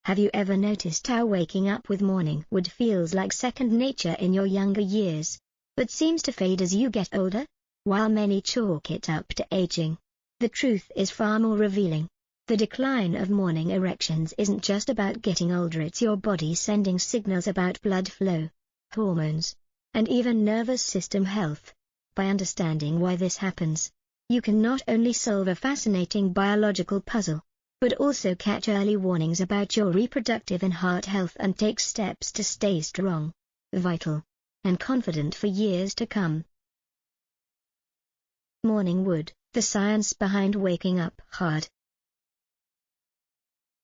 Have you ever noticed how waking up with morning wood feels like second nature in your younger years, but seems to fade as you get older? While many chalk it up to aging, the truth is far more revealing. The decline of morning erections isn't just about getting older, it's your body sending signals about blood flow, hormones, and even nervous system health. By understanding why this happens, you can not only solve a fascinating biological puzzle, but also catch early warnings about your reproductive and heart health and take steps to stay strong, vital, and confident for years to come. Morning wood, the science behind waking up hard.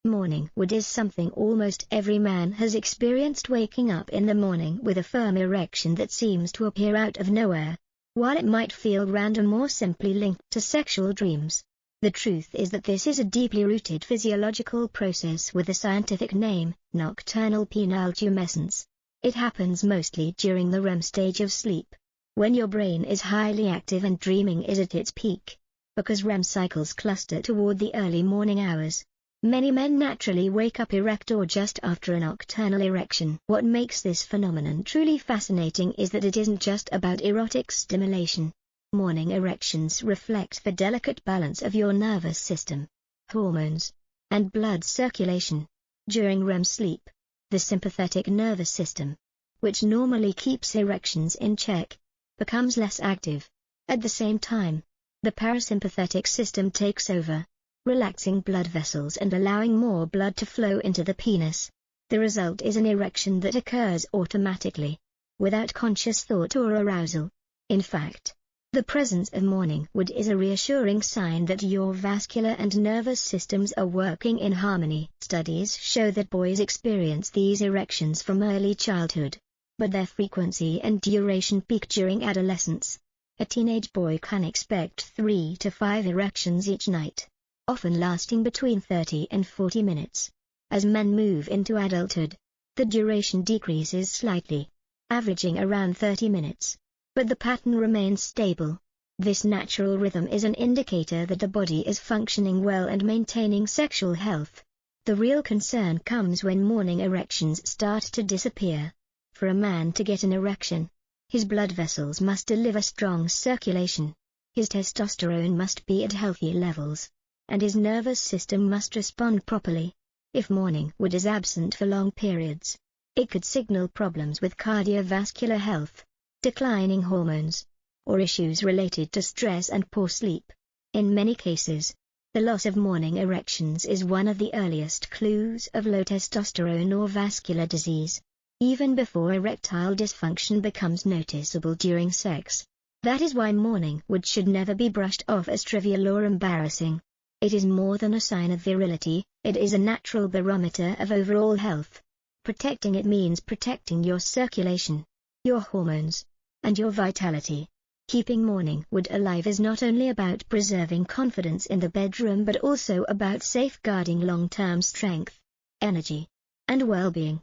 Morning wood is something almost every man has experienced, waking up in the morning with a firm erection that seems to appear out of nowhere. While it might feel random or simply linked to sexual dreams, the truth is that this is a deeply rooted physiological process with a scientific name, nocturnal penile tumescence. It happens mostly during the REM stage of sleep, when your brain is highly active and dreaming is at its peak. Because REM cycles cluster toward the early morning hours, many men naturally wake up erect or just after a nocturnal erection. What makes this phenomenon truly fascinating is that it isn't just about erotic stimulation. Morning erections reflect the delicate balance of your nervous system, hormones, and blood circulation. During REM sleep, the sympathetic nervous system, which normally keeps erections in check, becomes less active. At the same time, the parasympathetic system takes over, relaxing blood vessels and allowing more blood to flow into the penis. The result is an erection that occurs automatically, without conscious thought or arousal. In fact, the presence of morning wood is a reassuring sign that your vascular and nervous systems are working in harmony. Studies show that boys experience these erections from early childhood, but their frequency and duration peak during adolescence. A teenage boy can expect 3 to 5 erections each night, often lasting between 30 and 40 minutes. As men move into adulthood, the duration decreases slightly, averaging around 30 minutes, but the pattern remains stable. This natural rhythm is an indicator that the body is functioning well and maintaining sexual health. The real concern comes when morning erections start to disappear. For a man to get an erection, his blood vessels must deliver strong circulation, his testosterone must be at healthy levels, and his nervous system must respond properly. If morning wood is absent for long periods, it could signal problems with cardiovascular health, declining hormones, or issues related to stress and poor sleep. In many cases, the loss of morning erections is one of the earliest clues of low testosterone or vascular disease, even before erectile dysfunction becomes noticeable during sex. That is why morning wood should never be brushed off as trivial or embarrassing. It is more than a sign of virility, it is a natural barometer of overall health. Protecting it means protecting your circulation, your hormones, and your vitality. Keeping morning wood alive is not only about preserving confidence in the bedroom but also about safeguarding long-term strength, energy, and well-being.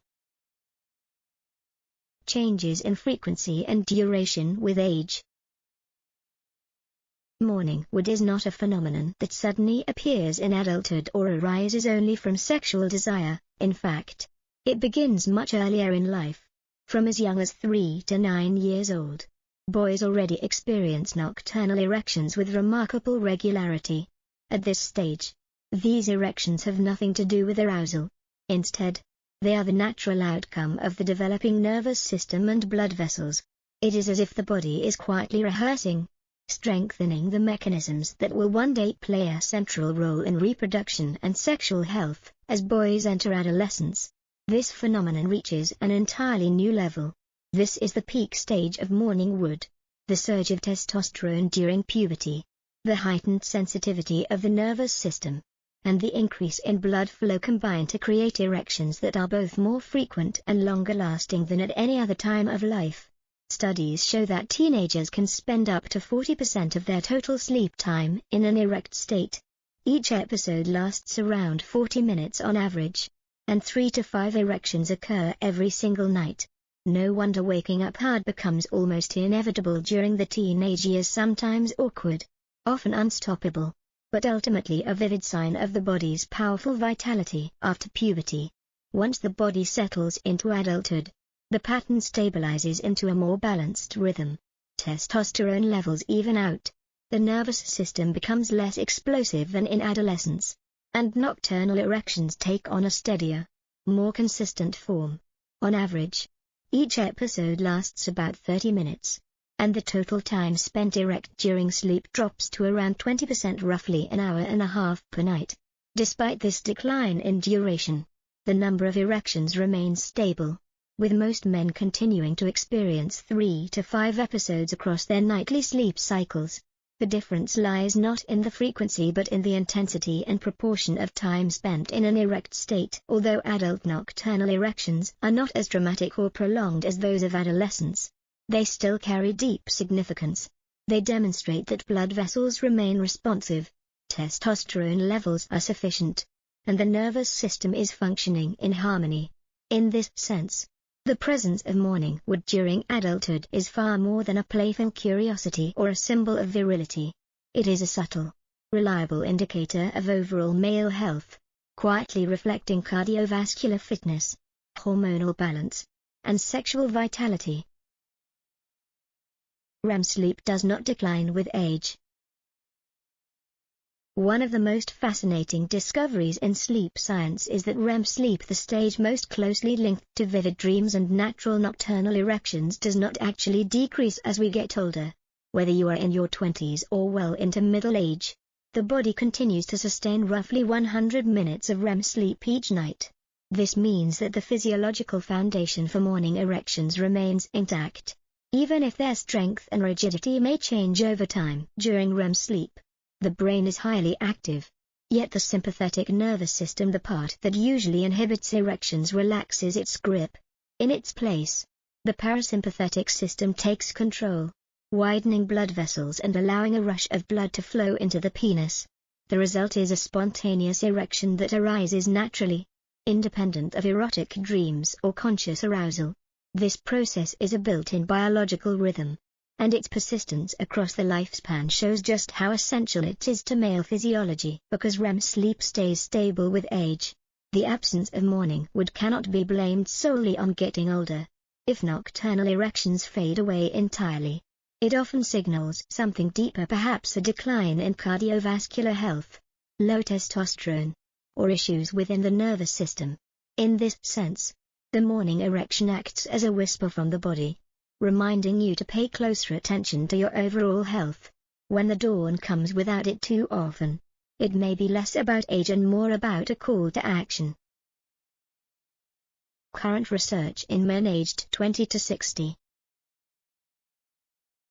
Changes in frequency and duration with age. Morning wood is not a phenomenon that suddenly appears in adulthood or arises only from sexual desire. In fact, it begins much earlier in life. From as young as 3 to 9 years old, boys already experience nocturnal erections with remarkable regularity. At this stage, these erections have nothing to do with arousal. Instead, they are the natural outcome of the developing nervous system and blood vessels. It is as if the body is quietly rehearsing, strengthening the mechanisms that will one day play a central role in reproduction and sexual health. As boys enter adolescence, this phenomenon reaches an entirely new level. This is the peak stage of morning wood, the surge of testosterone during puberty, the heightened sensitivity of the nervous system, and the increase in blood flow combine to create erections that are both more frequent and longer lasting than at any other time of life. Studies show that teenagers can spend up to 40% of their total sleep time in an erect state. Each episode lasts around 40 minutes on average, and 3 to 5 erections occur every single night. No wonder waking up hard becomes almost inevitable during the teenage years, sometimes awkward, often unstoppable, but ultimately a vivid sign of the body's powerful vitality. After puberty, Once the body settles into adulthood, the pattern stabilizes into a more balanced rhythm. Testosterone levels even out. The nervous system becomes less explosive than in adolescence, and nocturnal erections take on a steadier, more consistent form. On average, each episode lasts about 30 minutes, and the total time spent erect during sleep drops to around 20%, roughly an hour and a half per night. Despite this decline in duration, the number of erections remains stable, with most men continuing to experience 3 to 5 episodes across their nightly sleep cycles. The difference lies not in the frequency but in the intensity and proportion of time spent in an erect state. Although adult nocturnal erections are not as dramatic or prolonged as those of adolescence, they still carry deep significance. They demonstrate that blood vessels remain responsive, testosterone levels are sufficient, and the nervous system is functioning in harmony. In this sense, the presence of morning wood during adulthood is far more than a playful curiosity or a symbol of virility. It is a subtle, reliable indicator of overall male health, quietly reflecting cardiovascular fitness, hormonal balance, and sexual vitality. REM sleep does not decline with age. One of the most fascinating discoveries in sleep science is that REM sleep, the stage most closely linked to vivid dreams and natural nocturnal erections, does not actually decrease as we get older. Whether you are in your 20s or well into middle age, the body continues to sustain roughly 100 minutes of REM sleep each night. This means that the physiological foundation for morning erections remains intact, even if their strength and rigidity may change over time. During REM sleep, the brain is highly active, yet the sympathetic nervous system, the part that usually inhibits erections, relaxes its grip. In its place, the parasympathetic system takes control, widening blood vessels and allowing a rush of blood to flow into the penis. The result is a spontaneous erection that arises naturally, independent of erotic dreams or conscious arousal. This process is a built-in biological rhythm, and its persistence across the lifespan shows just how essential it is to male physiology. Because REM sleep stays stable with age, the absence of morning wood cannot be blamed solely on getting older. If nocturnal erections fade away entirely, it often signals something deeper, perhaps a decline in cardiovascular health, low testosterone, or issues within the nervous system. In this sense, the morning erection acts as a whisper from the body, reminding you to pay closer attention to your overall health. When the dawn comes without it too often, it may be less about age and more about a call to action. Current research in men aged 20 to 60.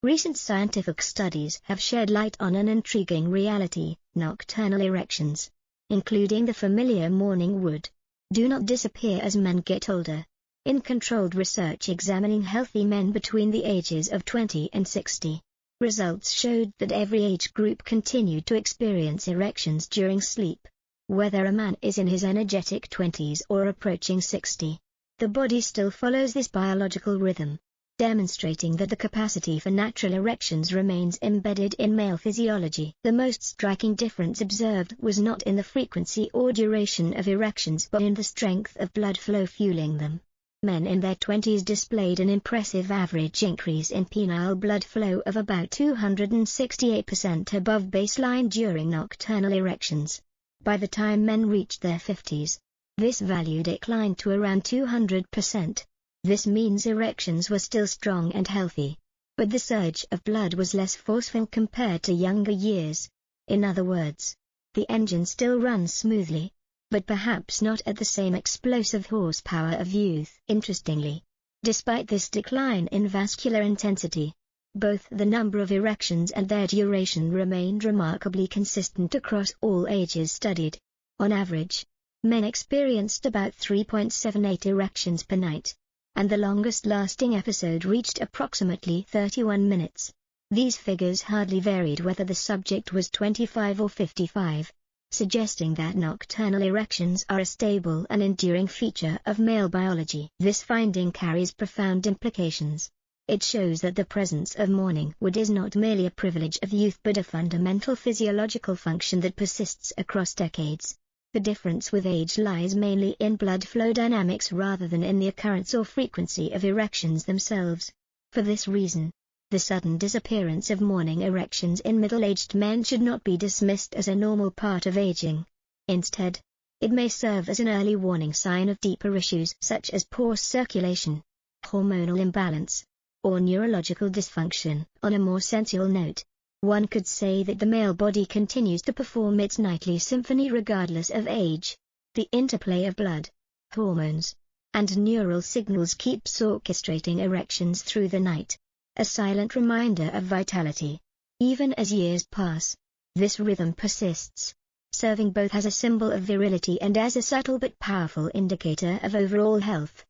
Recent scientific studies have shed light on an intriguing reality: nocturnal erections, including the familiar morning wood, do not disappear as men get older. In controlled research examining healthy men between the ages of 20 and 60, results showed that every age group continued to experience erections during sleep. Whether a man is in his energetic 20s or approaching 60, the body still follows this biological rhythm, demonstrating that the capacity for natural erections remains embedded in male physiology. The most striking difference observed was not in the frequency or duration of erections but in the strength of blood flow fueling them. Men in their 20s displayed an impressive average increase in penile blood flow of about 268% above baseline during nocturnal erections. By the time men reached their 50s, this value declined to around 200%. This means erections were still strong and healthy, but the surge of blood was less forceful compared to younger years. In other words, the engine still runs smoothly, but perhaps not at the same explosive horsepower of youth. Interestingly, despite this decline in vascular intensity, both the number of erections and their duration remained remarkably consistent across all ages studied. On average, men experienced about 3.78 erections per night, and the longest-lasting episode reached approximately 31 minutes. These figures hardly varied whether the subject was 25 or 55. Suggesting that nocturnal erections are a stable and enduring feature of male biology. This finding carries profound implications. It shows that the presence of morning wood is not merely a privilege of youth but a fundamental physiological function that persists across decades. The difference with age lies mainly in blood flow dynamics rather than in the occurrence or frequency of erections themselves. For this reason, the sudden disappearance of morning erections in middle-aged men should not be dismissed as a normal part of aging. Instead, it may serve as an early warning sign of deeper issues such as poor circulation, hormonal imbalance, or neurological dysfunction. On a more sensual note, one could say that the male body continues to perform its nightly symphony regardless of age. The interplay of blood, hormones, and neural signals keeps orchestrating erections through the night, a silent reminder of vitality. Even as years pass, this rhythm persists, serving both as a symbol of virility and as a subtle but powerful indicator of overall health.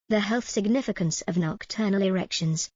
The health significance of nocturnal erections.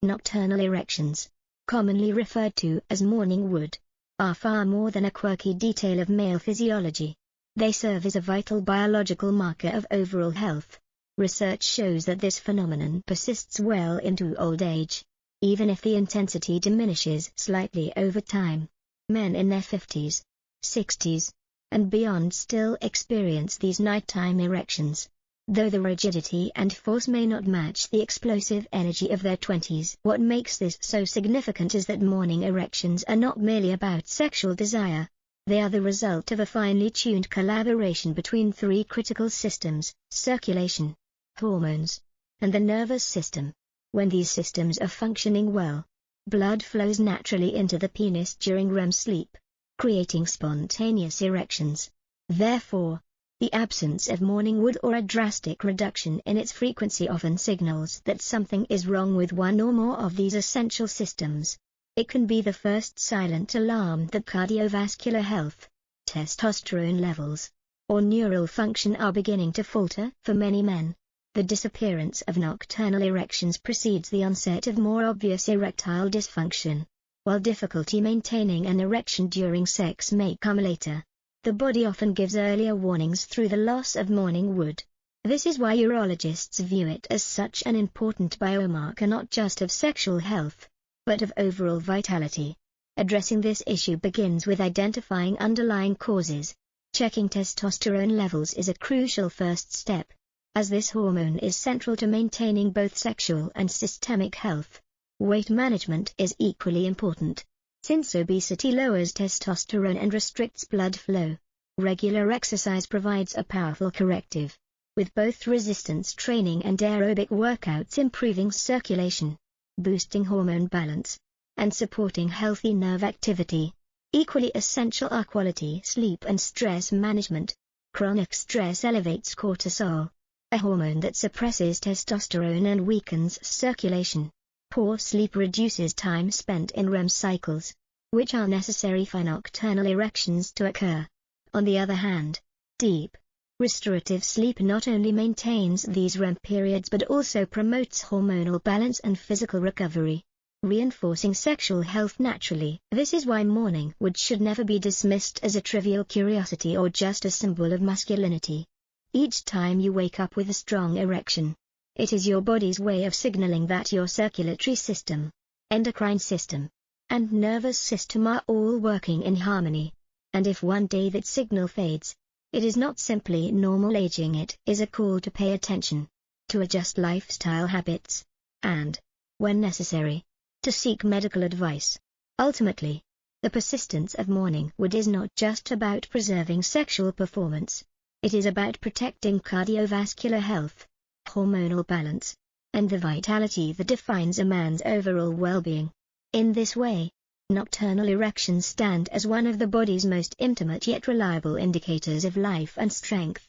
Nocturnal erections, commonly referred to as morning wood, are far more than a quirky detail of male physiology. They serve as a vital biological marker of overall health. Research shows that this phenomenon persists well into old age, even if the intensity diminishes slightly over time. Men in their 50s, 60s, and beyond still experience these nighttime erections, though the rigidity and force may not match the explosive energy of their 20s. What makes this so significant is that morning erections are not merely about sexual desire. They are the result of a finely tuned collaboration between three critical systems: circulation, hormones, and the nervous system. When these systems are functioning well, blood flows naturally into the penis during REM sleep, creating spontaneous erections. Therefore, the absence of morning wood or a drastic reduction in its frequency often signals that something is wrong with one or more of these essential systems. It can be the first silent alarm that cardiovascular health, testosterone levels, or neural function are beginning to falter. For many men, the disappearance of nocturnal erections precedes the onset of more obvious erectile dysfunction, while difficulty maintaining an erection during sex may come later. The body often gives earlier warnings through the loss of morning wood. This is why urologists view it as such an important biomarker not just of sexual health, but of overall vitality. Addressing this issue begins with identifying underlying causes. Checking testosterone levels is a crucial first step, as this hormone is central to maintaining both sexual and systemic health. Weight management is equally important, since obesity lowers testosterone and restricts blood flow. Regular exercise provides a powerful corrective, with both resistance training and aerobic workouts improving circulation, boosting hormone balance, and supporting healthy nerve activity. Equally essential are quality sleep and stress management. Chronic stress elevates cortisol, a hormone that suppresses testosterone and weakens circulation. Poor sleep reduces time spent in REM cycles, which are necessary for nocturnal erections to occur. On the other hand, deep, restorative sleep not only maintains these REM periods but also promotes hormonal balance and physical recovery, reinforcing sexual health naturally. This is why morning wood should never be dismissed as a trivial curiosity or just a symbol of masculinity. Each time you wake up with a strong erection, it is your body's way of signaling that your circulatory system, endocrine system, and nervous system are all working in harmony. And if one day that signal fades, it is not simply normal aging, it is a call to pay attention, to adjust lifestyle habits, and, when necessary, to seek medical advice. Ultimately, the persistence of morning wood is not just about preserving sexual performance. It is about protecting cardiovascular health, hormonal balance, and the vitality that defines a man's overall well-being. In this way, nocturnal erections stand as one of the body's most intimate yet reliable indicators of life and strength.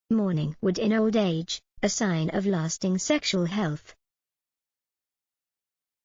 Morning wood in old age, a sign of lasting sexual health.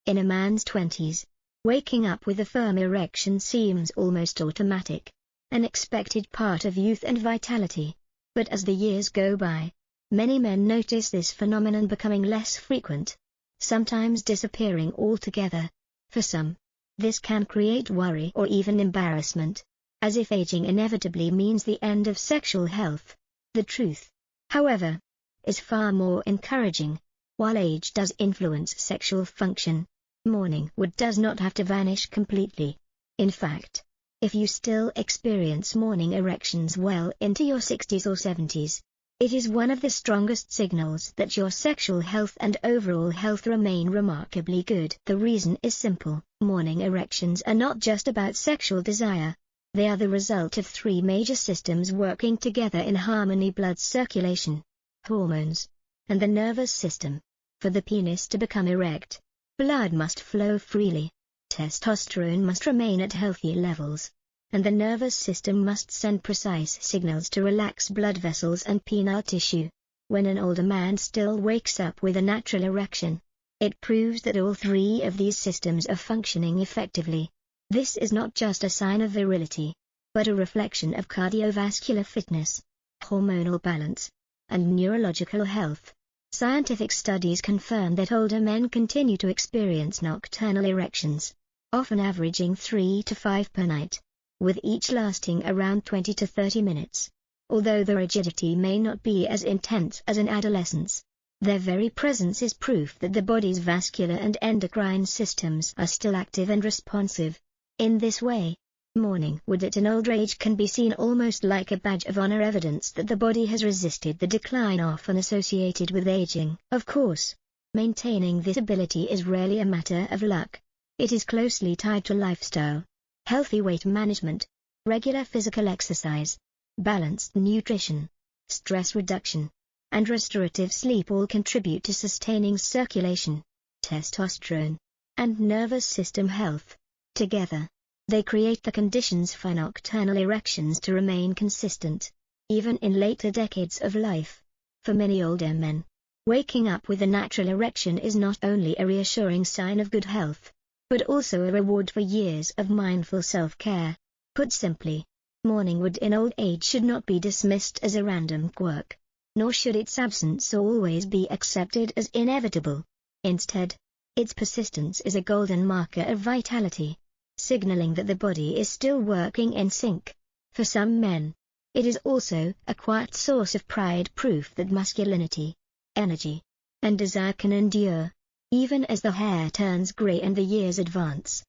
In a man's 20s, waking up with a firm erection seems almost automatic, an expected part of youth and vitality. But as the years go by, many men notice this phenomenon becoming less frequent, sometimes disappearing altogether. For some, this can create worry or even embarrassment, as if aging inevitably means the end of sexual health. The truth, however, is far more encouraging. While age does influence sexual function, morning wood does not have to vanish completely. In fact, if you still experience morning erections well into your 60s or 70s, it is one of the strongest signals that your sexual health and overall health remain remarkably good. The reason is simple: morning erections are not just about sexual desire. They are the result of three major systems working together in harmony: blood circulation, hormones, and the nervous system. For the penis to become erect, blood must flow freely, testosterone must remain at healthy levels, and the nervous system must send precise signals to relax blood vessels and penile tissue. When an older man still wakes up with a natural erection, it proves that all three of these systems are functioning effectively. This is not just a sign of virility, but a reflection of cardiovascular fitness, hormonal balance, and neurological health. Scientific studies confirm that older men continue to experience nocturnal erections, often averaging 3 to 5 per night, with each lasting around 20 to 30 minutes. Although the rigidity may not be as intense as in adolescence, their very presence is proof that the body's vascular and endocrine systems are still active and responsive. In this way, morning wood at an older age can be seen almost like a badge of honor, evidence that the body has resisted the decline often associated with aging. Of course, maintaining this ability is rarely a matter of luck. It is closely tied to lifestyle, healthy weight management, regular physical exercise, balanced nutrition, stress reduction, and restorative sleep. All contribute to sustaining circulation, testosterone, and nervous system health. Together, they create the conditions for nocturnal erections to remain consistent, even in later decades of life. For many older men, waking up with a natural erection is not only a reassuring sign of good health, but also a reward for years of mindful self-care. Put simply, morning wood in old age should not be dismissed as a random quirk, nor should its absence always be accepted as inevitable. Instead, its persistence is a golden marker of vitality, signaling that the body is still working in sync. For some men, it is also a quiet source of pride, proof that masculinity, energy, and desire can endure, even as the hair turns gray and the years advance.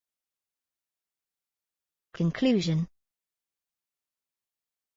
Conclusion.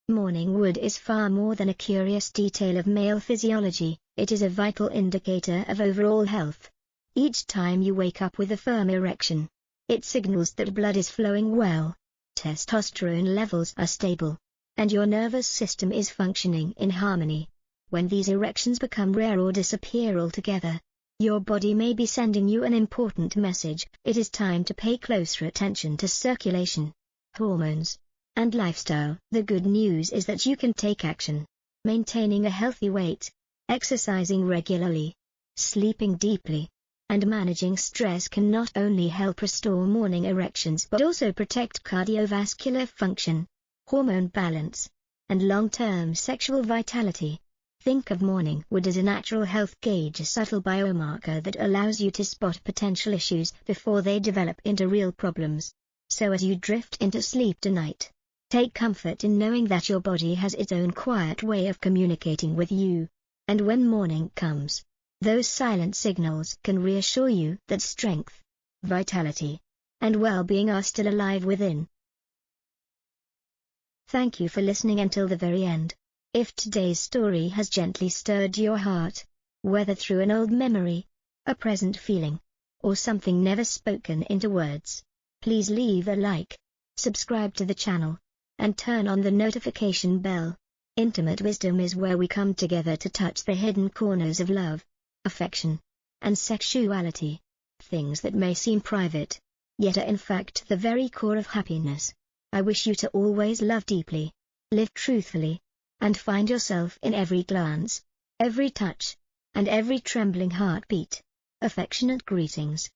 Morning wood is far more than a curious detail of male physiology, it is a vital indicator of overall health. Each time you wake up with a firm erection, it signals that blood is flowing well, testosterone levels are stable, and your nervous system is functioning in harmony. When these erections become rare or disappear altogether, your body may be sending you an important message. It is time to pay closer attention to circulation, hormones, and lifestyle. The good news is that you can take action. Maintaining a healthy weight, exercising regularly, sleeping deeply, and managing stress can not only help restore morning erections but also protect cardiovascular function, hormone balance, and long-term sexual vitality. Think of morning wood as a natural health gauge, a subtle biomarker that allows you to spot potential issues before they develop into real problems. So as you drift into sleep tonight, take comfort in knowing that your body has its own quiet way of communicating with you. And when morning comes, those silent signals can reassure you that strength, vitality, and well-being are still alive within. Thank you for listening until the very end. If today's story has gently stirred your heart, whether through an old memory, a present feeling, or something never spoken into words, please leave a like, subscribe to the channel, and turn on the notification bell. Intimate wisdom is where we come together to touch the hidden corners of love, affection, and sexuality, things that may seem private, yet are in fact the very core of happiness. I wish you to always love deeply, live truthfully, and find yourself in every glance, every touch, and every trembling heartbeat. Affectionate greetings.